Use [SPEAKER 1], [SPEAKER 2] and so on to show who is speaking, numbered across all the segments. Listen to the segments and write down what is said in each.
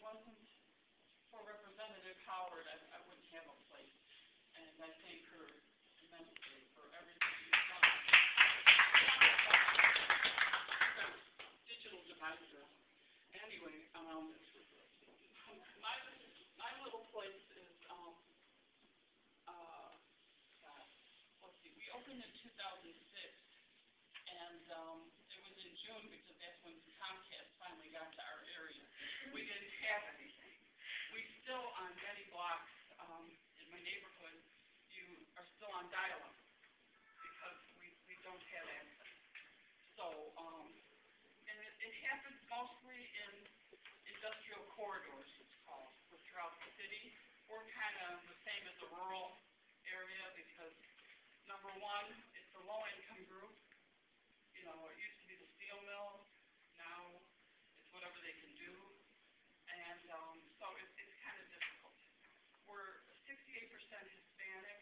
[SPEAKER 1] wasn't for Representative Howard, I wouldn't have a place. And I thank her immensely for everything she's done. Digital devices. Anyway, my little place is, let's see, we opened in 2006, and it was in June because that's when Comcast finally got to our area. We didn't have anything. We still, on many blocks in my neighborhood, you are still on dial-up because we don't have access. So, and it happens mostly in industrial corridors, it's called, throughout the city. We're kind of the same as a rural area because, number one, it's a low-income group. You know, it used to be the steel mill. Now it's whatever they can do. And so it's kind of difficult. We're 68% Hispanic.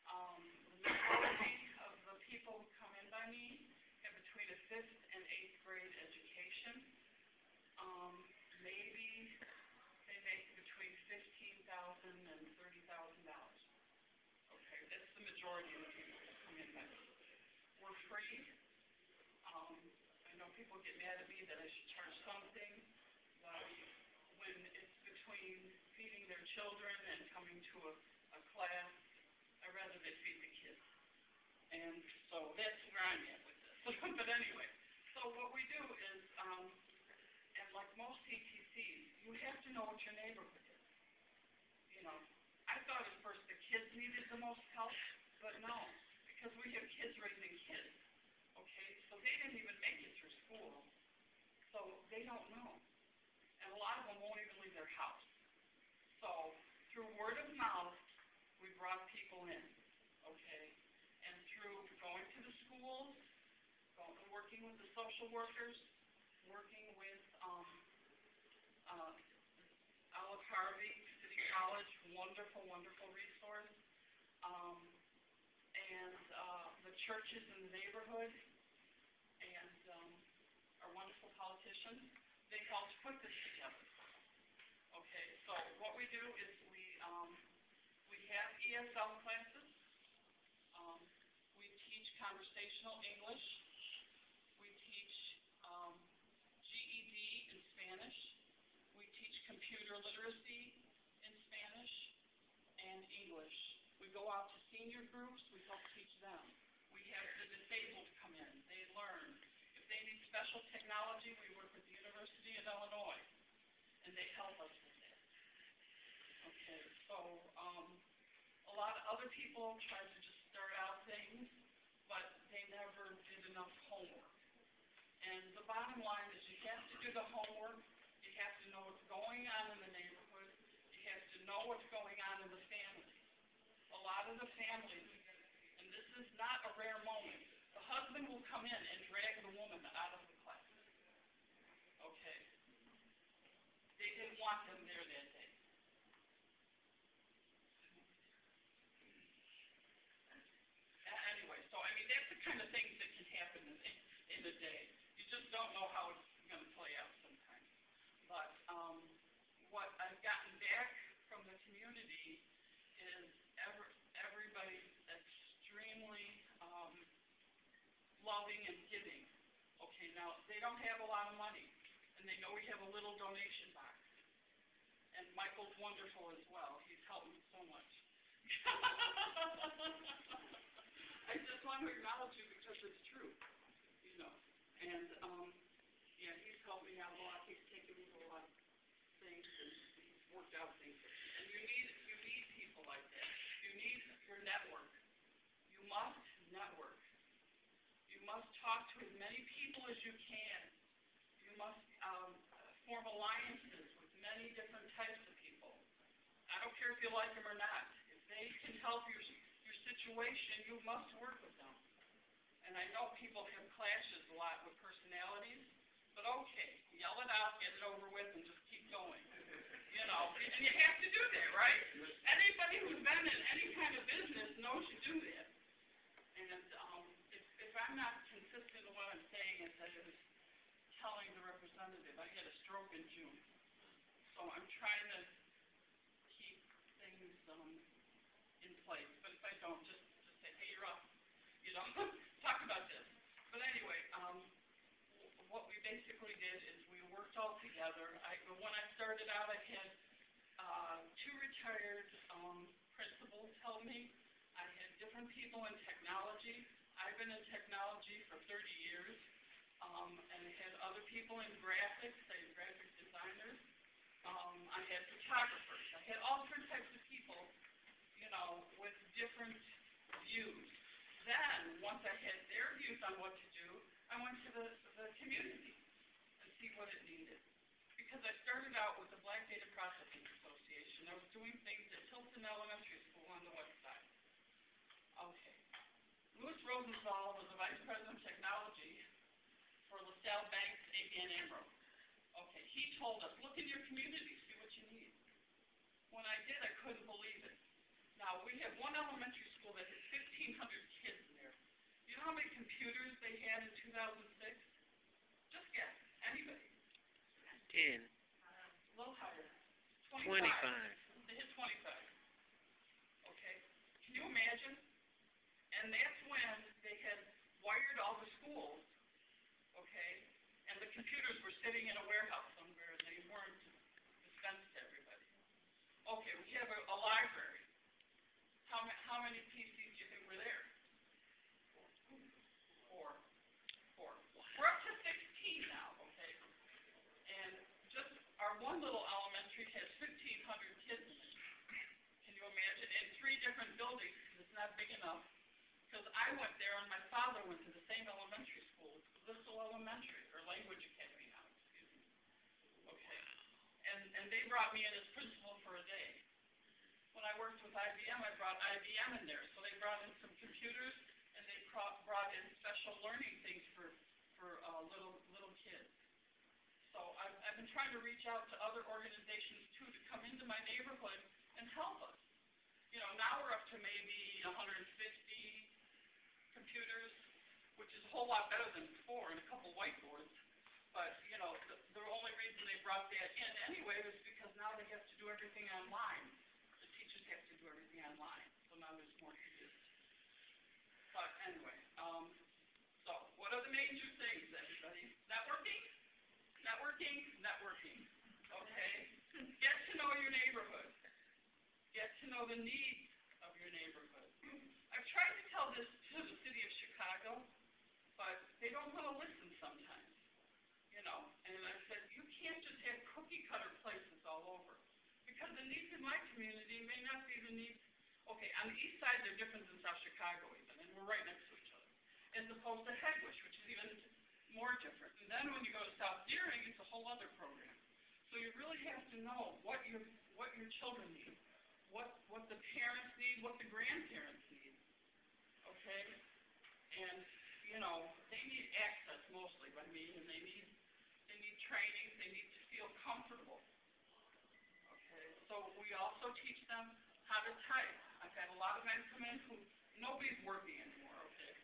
[SPEAKER 1] The majority of the people who come in by me have between a 5th and 8th grade education. Maybe they make between $15,000 and $30,000. Okay, that's the majority of the people who come in by me. We're free. I know people get mad at me that I should charge something, but when it's between feeding their children and coming to a class, I'd rather they feed the kids. And so that's where I'm at with this. But anyway, so what we do is, and like most CTCs, you have to know what your neighborhood is. You know, I thought at first the kids needed the most help, but no, because we have kids raising kids. Okay, so they didn't even make it through school, so they don't know. And a lot of them won't even leave their house. So through word of mouth, we brought people in, okay? And through going to the schools, working with the social workers, working with Olive Harvey, City College, wonderful, wonderful resource. And the churches in the neighborhood, and our wonderful politicians, they helped put this together. Okay, so what we do is we have ESL classes. We teach conversational English. We teach GED in Spanish. We teach computer literacy in Spanish and English. We go out to senior groups, we help teach them. We have the disabled come in, they learn. If they need special technology, we work with the University of Illinois, and they help us with that. Okay, so a lot of other people try to just start out things, but they never did enough homework. And the bottom line is you have to do the homework, you have to know what's going on in the neighborhood, you have to know what's going on in the family. A lot of the families, and this is not a rare moment, the husband will come in and drag the woman out of the class. Okay. They didn't want them there that day. Anyway, so I mean, that's the kind of things that can happen in a day. You just don't know how it's going to play out sometimes. But what I've gotten back from the community is everybody's extremely loving and giving. Okay, now they don't have a lot of money, and they know we have a little donation box. And Michael's wonderful as well. He's helped me so much. I just want to acknowledge you because it's true, you know. And yeah, he's helped me out a lot. He's taken me to a lot of things, and he's worked out things. And you need people like that. You need your network. You must network. You must talk to as many people as you can. You must form alliances with many different types of people. I don't care if you like them or not. If they can help your situation, you must work with them. And I know people have clashes a lot with personalities, but okay, yell it out, get it over with, and just keep going. You know, and you have to do that, right? Anybody who's been in any kind of business knows you do that. And if I'm not consistent in what I'm saying, as I was telling the representative, I had a stroke in June. So I'm trying to keep things in place. But if I don't, just say, hey, you're up. You know, talk about this. But anyway, what we basically did is we worked all together. When I started out, I had 2 retired principals help me. I had different people in technology. I've been in technology for 30 years. And I had other people in graphics. I had graphic designers. I had photographers. I had all different types of people, you know, with different views. Then, once I had their views on what to do, I went to the community and see what it needed. Because I started out with the Black Data Processing Association. I was doing things at Tilton Elementary School on the west side. Okay. Louis Rosenthal was the Vice President of Technology for LaSalle Banks, ABN AMRO. Okay, he told us, look in your community, see what you need. When I did, I couldn't believe it. Now, we have one elementary school that has 1,500 kids in there. You know how many computers they had in 2006? Just guess. Anybody?
[SPEAKER 2] 10.
[SPEAKER 1] A little higher.
[SPEAKER 2] 25.
[SPEAKER 1] They hit 25. Okay. Can you imagine? And that's when they had wired all the schools, okay, and the computers were sitting in a warehouse somewhere and they weren't dispensed to everybody. Okay, we have a library. How many PCs do you think were there? 4. We're up to 16 now, okay? And just our one little elementary has 1,500 kids in it. Can you imagine? In 3 different buildings, it's not big enough. Because I went there and my father went to the same elementary school, Bristol Elementary, or Language Academy now, excuse me. Okay. And they brought me in as principal for a day. When I worked with IBM, I brought IBM in there. So they brought in some computers and they brought in special learning things for little kids. So I've been trying to reach out to other organizations too to come into my neighborhood and help us. You know, now we're up to maybe 150 computers, which is a whole lot better than before, and a couple whiteboards. But, you know, the only reason they brought that in anyway was because now they have to do everything online. The teachers have to do everything online, so now there's more to do. But anyway, so what are the major things, everybody? Networking, okay? Get to know your neighborhood. Get to know the needs of your neighborhood. I've tried to tell this to the city of Chicago, but they don't want to listen sometimes, you know. And I said, you can't just have cookie-cutter places all over, because the needs in my community may not be the needs. Okay, on the east side, they're different than South Chicago even, and we're right next to each other, as opposed to Hegewisch, which is even more different. And then when you go to South Deering, it's a whole other program. So you really have to know what your children need, what the parents need, what the grandparents need. Okay? And, you know, they need access mostly by me, and they need training, they need to feel comfortable. Okay? So we also teach them how to type. I've had a lot of men come in who nobody's working anymore, okay?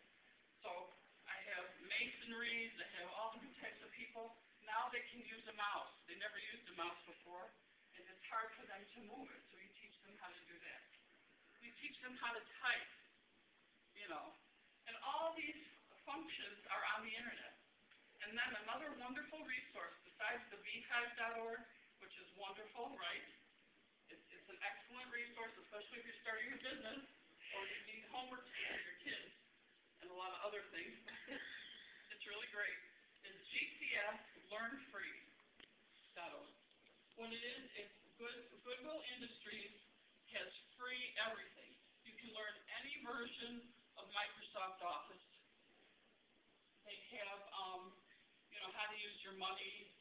[SPEAKER 1] So I have masonries, I have all different types of people. Now they can use a mouse. They never used a mouse before, and it's hard for them to move it, so you teach them how to do that. You teach them how to type. You know, and all these functions are on the internet. And then another wonderful resource besides the beehive.org, which is wonderful, right? It's an excellent resource, especially if you're starting a business or you need homework to do your kids and a lot of other things. It's really great. It's GCSLearnFree.org. What it is, it's Goodwill Industries has free everything. You can learn any version of Microsoft Office. They have, you know, how to use your money,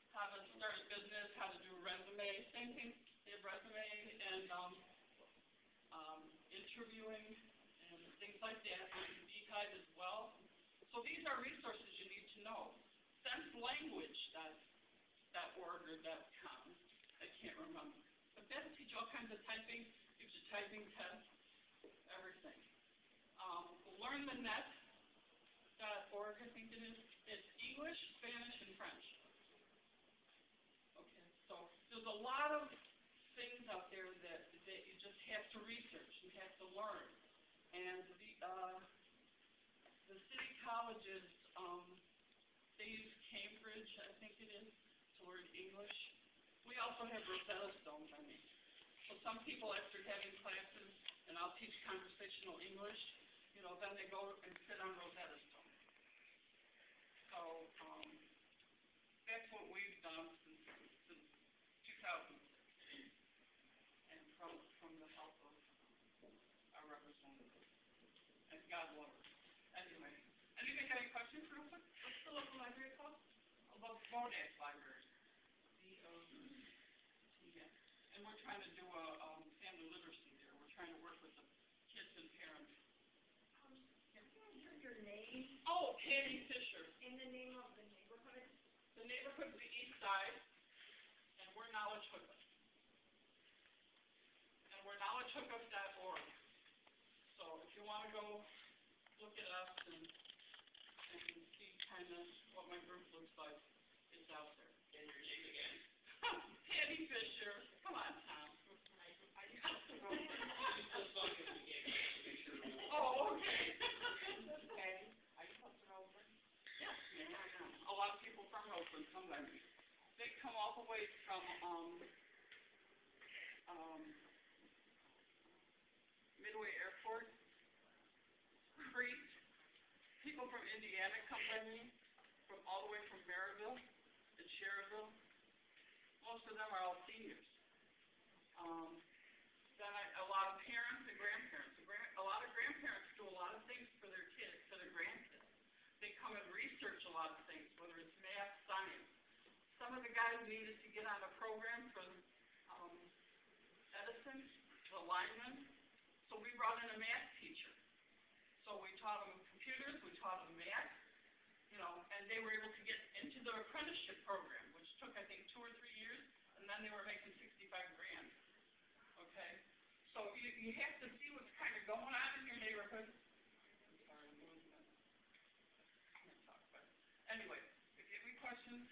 [SPEAKER 1] how to start a business, how to do a resume, same thing. They have resume and interviewing and things like that. There's Beehive as well. So these are resources you need to know. SenseLanguage.org or .com. I can't remember. But that'll teach all kinds of typing, gives you typing tests, everything. LearnTheNet.org, I think it is. It's English, Spanish, and French. Okay, so there's a lot have to research, you have to learn. And the city colleges, they use Cambridge, I think it is, to learn English. We also have Rosetta Stones, I mean. So some people, after having classes, and I'll teach conversational English, then they go and sit on Rosetta Stone. So, that's what we've done since 2006. And from the help of our representative. And God love her. Anyway, anybody got any questions real quick? What's the local library called? Monash Library. D-O-C-S. And we're trying to do a family literacy there. We're trying to work with the kids and parents.
[SPEAKER 3] Can I hear your name
[SPEAKER 1] Oh, Patty Fisher.
[SPEAKER 3] and the name of the neighborhood?
[SPEAKER 1] The neighborhood's the east side, and we're Knowledge Hookup. And we're knowledgehookup.org. So if you want to go look it up and see kind of what my group looks like, it's out there.
[SPEAKER 2] And your name again?
[SPEAKER 1] Patty Fisher. Come on, Tom. I got to go. Oh, okay.
[SPEAKER 3] Okay. Are you supposed to know over?
[SPEAKER 1] Yes, ma'am, I know. A lot of people from Oakland come by me. They come all the way from, Midway Airport, Crete. People from Indiana come by me, from all the way from Maryville and Cherryville. Most of them are all seniors. Then a lot of parents and grandparents. A lot of grandparents do a lot of things for their kids, for their grandkids. They come and research a lot of things, whether it's math, science. Some of the guys needed to get on a program for Edison, the lineman, so we brought in a math teacher. So we taught them computers, we taught them math, and they were able to get into the apprenticeship program, which took, I think, 2 or 3 years, and then they were making $65,000. Okay? So you have to see what's kind of going on in your neighborhood. I'm sorry, I'm losing it. I can't talk about it. Anyway, if you have any questions,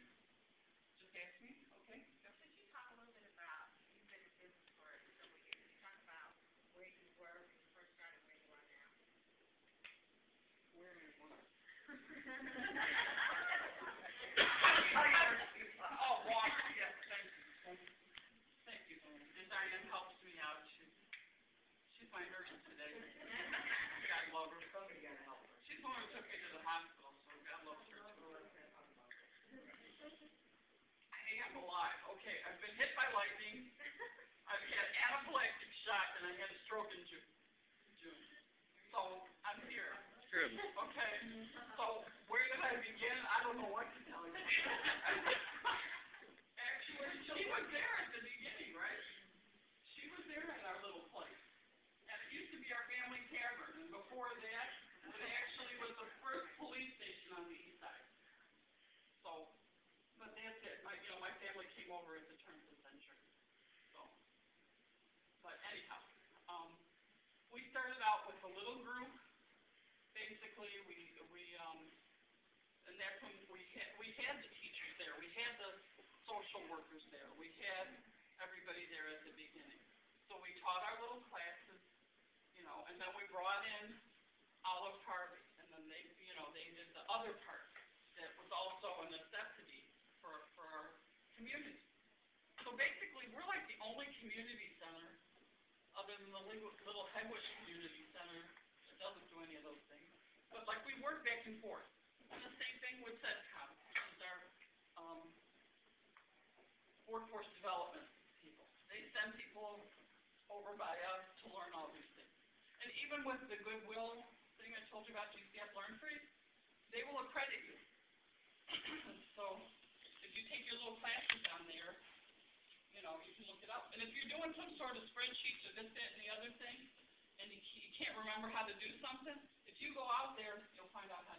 [SPEAKER 1] just ask me, okay? Yep.
[SPEAKER 3] Could you talk a little bit about, you've been in business for several years, could you talk about where you were when you first started, where you are now?
[SPEAKER 1] Where we were.
[SPEAKER 3] Oh,
[SPEAKER 1] water, yes, thank you. Thank you. And Diane helps me out. She's my nurse today. God love her. Somebody gotta help her. She's the one who took me to the hospital, so God loves her too. I am alive. Okay, I've been hit by lightning. I've had anaphylactic shock, and I had a stroke in June. So I'm here.
[SPEAKER 2] Good.
[SPEAKER 1] Okay, so where did I begin? I don't know what to tell you. Actually, she was there at the beginning, right? She was there in our little place. And it used to be our family tavern, and before that, it actually was the first police station on the east side. So, but that's it. My family came over at the turn of the century. So, but anyhow, we started out with a little group. Basically, and that's when we had the teachers there, we had the social workers there, we had everybody there at the beginning. So we taught our little classes, and then we brought in Olive Harvey, and then they did the other part that was also a necessity for our community. So basically, we're like the only community center, other than the little Headwish Community Center, that doesn't do any of those things. But like we work back and forth. And the same thing with SEDCOM, which is our workforce development people. They send people over by us to learn all these things. And even with the Goodwill thing I told you about, GCF Learn Free, they will accredit you. So if you take your little classes down there, you can look it up. And if you're doing some sort of spreadsheet or this, that, and the other thing, and you can't remember how to do something, if you go out there, you'll find out how